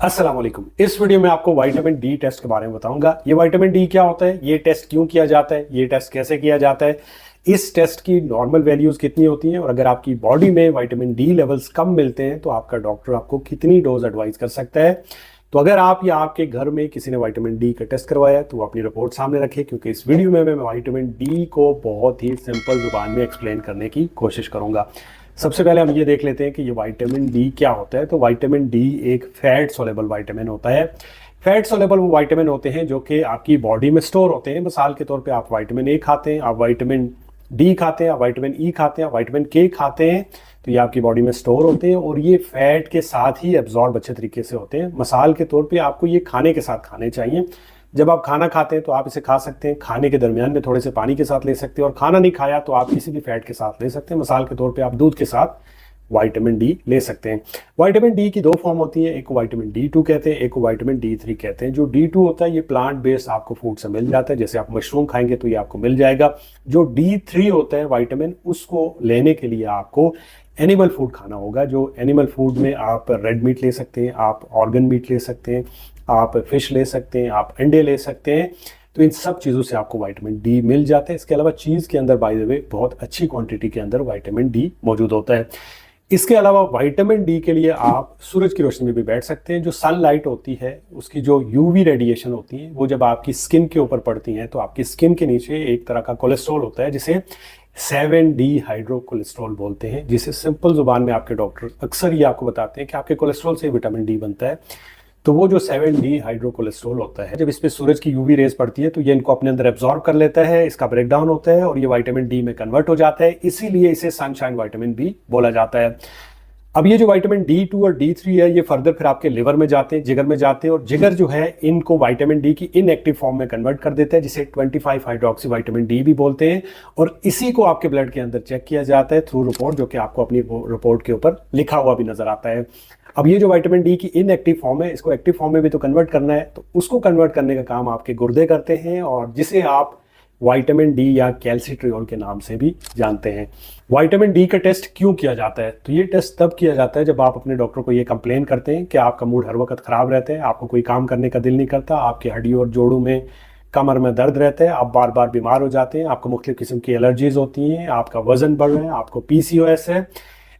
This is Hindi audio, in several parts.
अस्सलाम वालेकुम। इस वीडियो में आपको विटामिन डी टेस्ट के बारे में बताऊंगा। ये विटामिन डी क्या होता है, ये टेस्ट क्यों किया जाता है, ये टेस्ट कैसे किया जाता है, इस टेस्ट की नॉर्मल वैल्यूज कितनी होती हैं और अगर आपकी बॉडी में विटामिन डी लेवल्स कम मिलते हैं तो आपका डॉक्टर आपको कितनी डोज एडवाइस कर सकता है। तो अगर आप या आपके घर में किसी ने विटामिन डी का टेस्ट करवाया है तो वो अपनी रिपोर्ट सामने रखें, क्योंकि इस वीडियो में मैं विटामिन डी को बहुत ही सिंपल जुबान में एक्सप्लेन करने की कोशिश करूंगा। सबसे पहले हम ये देख लेते हैं कि ये विटामिन डी क्या होता है। तो विटामिन डी एक फैट सोलेबल विटामिन होता है। फैट सोलेबल वो विटामिन होते हैं जो कि आपकी बॉडी में स्टोर होते हैं। मिसाल के तौर पे आप विटामिन ए खाते हैं, आप विटामिन डी खाते हैं, आप विटामिन ई खाते हैं, आप विटामिन के खाते हैं, तो ये आपकी बॉडी में स्टोर होते हैं और ये फैट के साथ ही एब्जॉर्ब अच्छे तरीके से होते हैं। मिसाल के तौर पे आपको ये खाने के साथ खाने चाहिए। जब आप खाना खाते हैं तो आप इसे खा सकते हैं, खाने के दरमियान में थोड़े से पानी के साथ ले सकते हैं, और खाना नहीं खाया तो आप किसी भी फैट के साथ ले सकते हैं। मिसाल के तौर पे आप दूध के साथ विटामिन डी ले सकते हैं। विटामिन डी की दो फॉर्म होती है, एक को विटामिन D2 कहते हैं, एक को विटामिन D3 कहते हैं। जो D2 होता है ये प्लांट बेस्ड आपको फूड से मिल जाता है, जैसे आप मशरूम खाएंगे तो ये आपको मिल जाएगा। जो D3 होता है विटामिन, उसको लेने के लिए आपको एनिमल फूड खाना होगा। जो एनिमल फूड में आप रेड मीट ले सकते हैं, आप ऑर्गन मीट ले सकते हैं, आप फिश ले सकते हैं, आप अंडे ले सकते हैं। तो इन सब चीज़ों से आपको विटामिन डी मिल जाता है। इसके अलावा चीज़ के अंदर बाय द वे बहुत अच्छी क्वांटिटी के अंदर विटामिन डी मौजूद होता है। इसके अलावा विटामिन डी के लिए आप सूरज की रोशनी में भी बैठ सकते हैं। जो सनलाइट होती है उसकी जो यूवी रेडिएशन होती है वो जब आपकी स्किन के ऊपर पड़ती हैं तो आपकी स्किन के नीचे एक तरह का कोलेस्ट्रॉल होता है जिसे 7D हाइड्रो कोलेस्ट्रॉल बोलते हैं, जिसे सिंपल जुबान में आपके डॉक्टर अक्सर ये आपको बताते हैं कि आपके कोलेस्ट्रॉल से विटामिन डी बनता है। तो वो जो 7D हाइड्रो कोलेस्ट्रॉल होता है, जब इस पे सूरज की यूवी रेज पड़ती है तो ये इनको अपने अंदर एब्जॉर्ब कर लेता है, इसका ब्रेकडाउन होता है और ये विटामिन डी में कन्वर्ट हो जाता है। इसीलिए इसे सनशाइन विटामिन बी बोला जाता है। अब ये जो विटामिन D2 और D3 है ये फर्दर फिर आपके लिवर में जाते हैं, जिगर में जाते हैं, और जिगर जो है इनको विटामिन डी की इनएक्टिव फॉर्म में कन्वर्ट कर देता है, जिसे 25 हाइड्रोक्सी विटामिन डी भी बोलते हैं। और इसी को आपके ब्लड के अंदर चेक किया जाता है थ्रू रिपोर्ट, जो कि आपको अपनी रिपोर्ट के ऊपर लिखा हुआ भी नजर आता है। अब ये जो विटामिन डी की इनएक्टिव फॉर्म है, इसको एक्टिव फॉर्म में भी तो कन्वर्ट करना है, तो उसको कन्वर्ट करने का काम आपके गुर्दे करते हैं, और जिसे आप विटामिन डी या कैल्सिट्रियोल के नाम से भी जानते हैं। विटामिन डी का टेस्ट क्यों किया जाता है? तो ये टेस्ट तब किया जाता है जब आप अपने डॉक्टर को ये कंप्लेन करते हैं कि आपका मूड हर वक्त खराब रहता है, आपको कोई काम करने का दिल नहीं करता, आपकी हड्डियों और जोड़ों में, कमर में दर्द रहता है, आप बार बार बीमार हो जाते हैं, आपको मुख्तलिफ किस्म की एलर्जीज होती हैं, आपका वजन बढ़ रहा है, आपको PCOS है,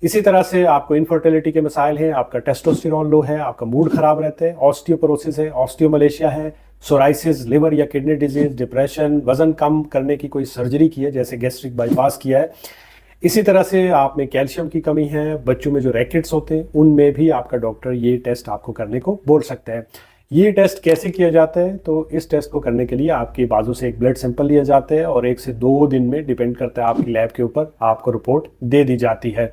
इसी तरह से आपको इनफर्टिलिटी के मसाइल हैं, आपका टेस्टोस्टेरोन लो है, आपका मूड खराब रहता है, ऑस्टियोपोरोसिस है, ऑस्टियोमलेशिया है, सोराइसिस, लिवर या किडनी डिजीज, डिप्रेशन, वजन कम करने की कोई सर्जरी की है जैसे गैस्ट्रिक बाईपास किया है, इसी तरह से आप में कैल्शियम की कमी है, बच्चों में जो रैकेट्स होते हैं उनमें भी आपका डॉक्टर ये टेस्ट आपको करने को बोल सकता है। ये टेस्ट कैसे किया जाता है? तो इस टेस्ट को करने के लिए आपके बाजू से एक ब्लड सैंपल लिया जाता है और 1 से 2 दिन में, डिपेंड करता है आपकी लैब के ऊपर, आपको रिपोर्ट दे दी जाती है।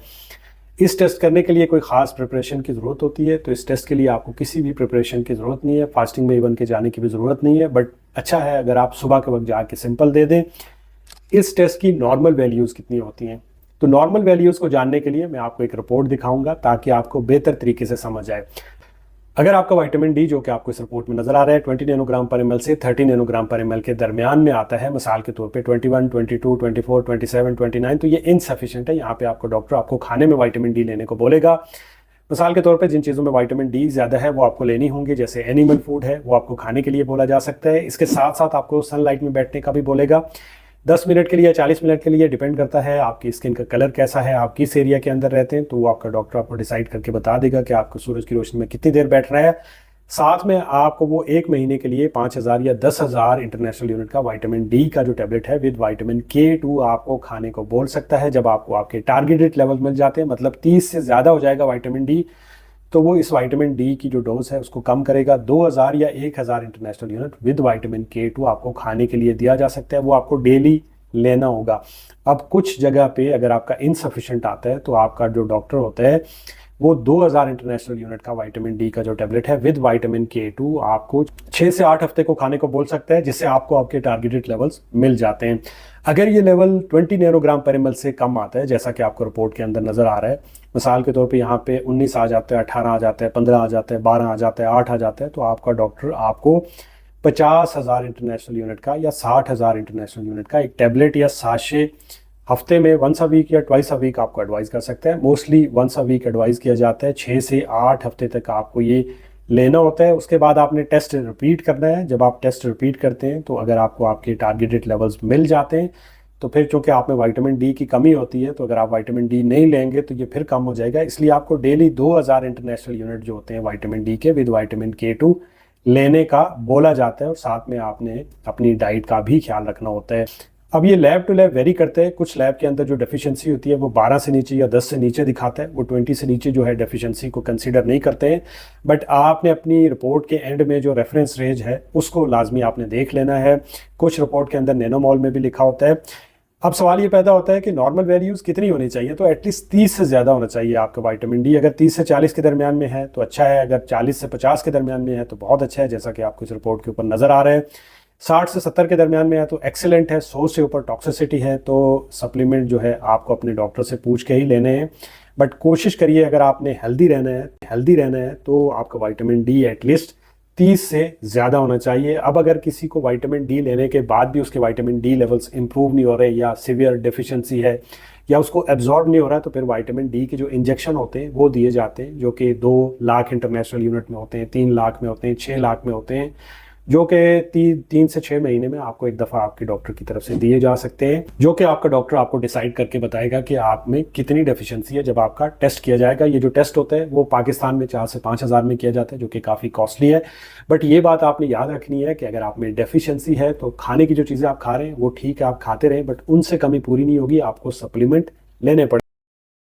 इस टेस्ट करने के लिए कोई खास प्रिपरेशन की ज़रूरत होती है, तो इस टेस्ट के लिए आपको किसी भी प्रिपरेशन की ज़रूरत नहीं है, फास्टिंग में इवन के जाने की भी ज़रूरत नहीं है। बट अच्छा है अगर आप सुबह के वक्त जाके सिंपल दे दें। इस टेस्ट की नॉर्मल वैल्यूज़ कितनी होती हैं? तो नॉर्मल वैल्यूज़ को जानने के लिए मैं आपको एक रिपोर्ट दिखाऊंगा ताकि आपको बेहतर तरीके से समझ आए। अगर आपका विटामिन डी जो कि आपको इस रिपोर्ट में नजर आ रहा है 20 नैनोग्राम पर ml से 30 नैनोग्राम पर ml के दरमियान में आता है, मिसाल के तौर पे 21, 22, 24, 27, 29, तो ये इनसफिशिएंट है। यहाँ पे आपको डॉक्टर आपको खाने में विटामिन डी लेने को बोलेगा। मिसाल के तौर पे जिन चीज़ों में विटामिन डी ज़्यादा है वो आपको लेनी होंगी, जैसे एनिमल फूड है वो आपको खाने के लिए बोला जा सकता है। इसके साथ साथ आपको सनलाइट में बैठने का भी बोलेगा, 10 मिनट के लिए या 40 मिनट के लिए, डिपेंड करता है आपकी स्किन का कलर कैसा है, आप किस एरिया के अंदर रहते हैं, तो वो आपका डॉक्टर आपको डिसाइड करके बता देगा कि आपको सूरज की रोशनी में कितनी देर बैठना है। साथ में आपको वो 1 महीने के लिए 5000 या 10,000 इंटरनेशनल यूनिट का विटामिन डी का जो टैबलेट है विद विटामिन K2 आपको खाने को बोल सकता है। जब आपको आपके टारगेटेड लेवल मिल जाते हैं, मतलब 30 से ज़्यादा हो जाएगा विटामिन डी, तो वो इस विटामिन डी की जो डोज है उसको कम करेगा। 2000 या 1000 international unit with vitamin K2 आपको खाने के लिए दिया जा सकता है, वो आपको डेली लेना होगा। अब कुछ जगह पे अगर आपका इनसफिशिएंट आता है तो आपका जो डॉक्टर होता है वो 2000 इंटरनेशनल यूनिट का विटामिन डी का जो टैबलेट है विद विटामिन K2 आपको 6 से 8 हफ्ते को खाने को बोल सकता है, जिससे आपको आपके टारगेटेड लेवल्स मिल जाते हैं। अगर ये लेवल 20 नैनोग्राम पर ml से कम आता है, जैसा कि आपको रिपोर्ट के अंदर नजर आ रहा है, मिसाल के तौर पे यहाँ पे 19 आ जाता है, 18 आ जाता है, 15 आ जाता है, 12 आ जाता है, 8 आ जाता है, तो आपका डॉक्टर आपको 50,000 इंटरनेशनल यूनिट का या 60,000 इंटरनेशनल यूनिट का एक टैबलेट या साशे हफ्ते में वंस अ वीक या ट्वाइस अ वीक आपको एडवाइस कर सकते हैं। Mostly once a week advice किया जाता है। 6 से 8 हफ्ते तक आपको ये लेना होता है। उसके बाद आपने टेस्ट रिपीट करना है। जब आप टेस्ट रिपीट करते हैं तो अगर आपको आपके टारगेटेड लेवल्स मिल जाते हैं तो फिर चूंकि आप में विटामिन डी की कमी होती है, तो अगर आप विटामिन डी नहीं लेंगे तो ये फिर कम हो जाएगा। इसलिए आपको डेली 2000 इंटरनेशनल यूनिट जो होते हैं विटामिन डी के विद विटामिन K2 लेने का बोला जाता है, और साथ में आपने अपनी डाइट का भी ख्याल रखना होता है। अब ये लैब टू लैब वेरी करते हैं। कुछ लैब के अंदर जो डेफिशिएंसी होती है वो 12 से नीचे या 10 से नीचे दिखाता है, वो 20 से नीचे जो है डेफिशिएंसी को कंसीडर नहीं करते हैं। बट आपने अपनी रिपोर्ट के एंड में जो रेफरेंस रेंज है उसको लाजमी आपने देख लेना है। कुछ रिपोर्ट के अंदर नैनोमोल में भी लिखा होता है। अब सवाल ये पैदा होता है कि नॉर्मल वैल्यूज़ कितनी होनी चाहिए, तो एटलीस्ट 30 से ज़्यादा होना चाहिए आपका विटामिन डी। अगर 30 से 40 के दरमियान में है तो अच्छा है, अगर 40 से 50 के दरमियान में है तो बहुत अच्छा है, जैसा कि आपको इस रिपोर्ट के ऊपर नज़र आ रहा है। 60 से 70 के दरमियान में है तो एक्सेलेंट है। 100 से ऊपर टॉक्सिसिटी है तो सप्लीमेंट जो है आपको अपने डॉक्टर से पूछ के ही लेने हैं। बट कोशिश करिए, अगर आपने हेल्दी रहना है तो आपका विटामिन डी एटलीस्ट 30 से ज़्यादा होना चाहिए। अब अगर किसी को विटामिन डी लेने के बाद भी उसके विटामिन डी लेवल्स इंप्रूव नहीं हो रहे, या सीवियर डेफिशिएंसी है, या उसको एब्जॉर्ब नहीं हो रहा है, तो फिर विटामिन डी के जो इंजेक्शन होते हैं वो दिए जाते हैं, जो कि 2 लाख इंटरनेशनल यूनिट में होते हैं, 3 लाख में होते हैं, 6 लाख में होते हैं, जो कि 3 से 6 महीने में आपको एक दफ़ा आपके डॉक्टर की तरफ से दिए जा सकते हैं, जो कि आपका डॉक्टर आपको डिसाइड करके बताएगा कि आप में कितनी डेफिशिएंसी है। जब आपका टेस्ट किया जाएगा, ये जो टेस्ट होता है वो पाकिस्तान में 4 से 5 हज़ार में किया जाता है, जो कि काफ़ी कॉस्टली है। बट ये बात आपने याद रखनी है कि अगर आप में डेफिशिएंसी है तो खाने की जो चीज़ें आप खा रहे हैं वो ठीक है, आप खाते रहें, बट उनसे कमी पूरी नहीं होगी, आपको सप्लीमेंट लेने पड़े।